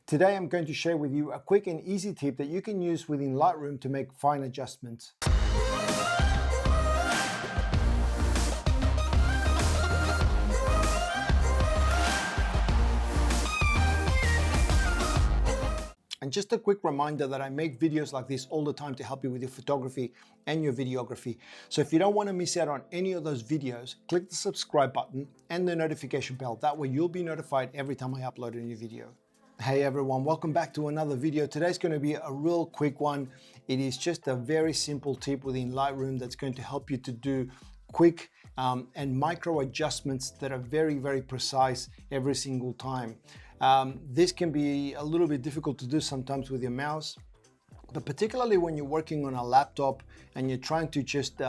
Today I'm going to share with you a quick and easy tip that you can use within Lightroom to make fine adjustments. And just a quick reminder that I make videos like this all the time to help you with your photography and your videography. So if you don't want to miss out on any of those videos, click the subscribe button and the notification bell. That way you'll be notified every time I upload a new video. Hey everyone, welcome back to another video. Today's going to be a real quick one. It is just a very simple tip within Lightroom that's going to help you to do quick and micro adjustments that are very, very precise every single time. This can be a little bit difficult to do sometimes with your mouse, but particularly when you're working on a laptop and you're trying to just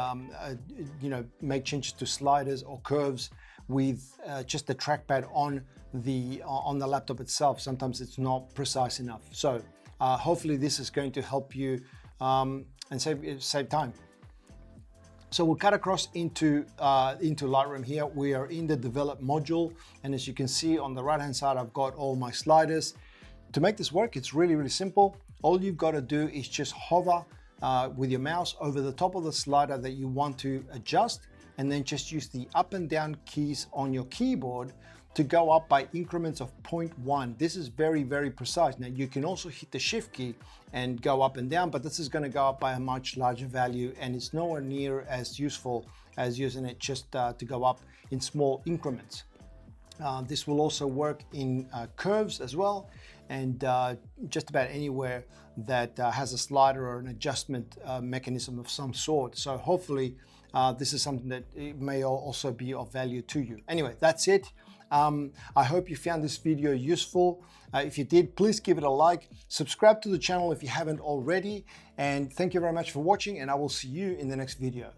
make changes to sliders or curves with just the trackpad on the laptop itself. Sometimes it's not precise enough. So hopefully this is going to help you and save time. So we'll cut across into Lightroom here. We are in the develop module, and as you can see on the right hand side, I've got all my sliders. To make this work, it's really, really simple. All you've got to do is just hover with your mouse over the top of the slider that you want to adjust, and then just use the up and down keys on your keyboard to go up by increments of 0.1. This is very, very precise. Now you can also hit the shift key and go up and down, but this is going to go up by a much larger value, and it's nowhere near as useful as using it just to go up in small increments. This will also work in curves as well, and just about anywhere that has a slider or an adjustment mechanism of some sort. So hopefully this is something that it may also be of value to you. Anyway, that's it. I hope you found this video useful. If you did, please give it a like, subscribe to the channel if you haven't already, and thank you very much for watching, and I will see you in the next video.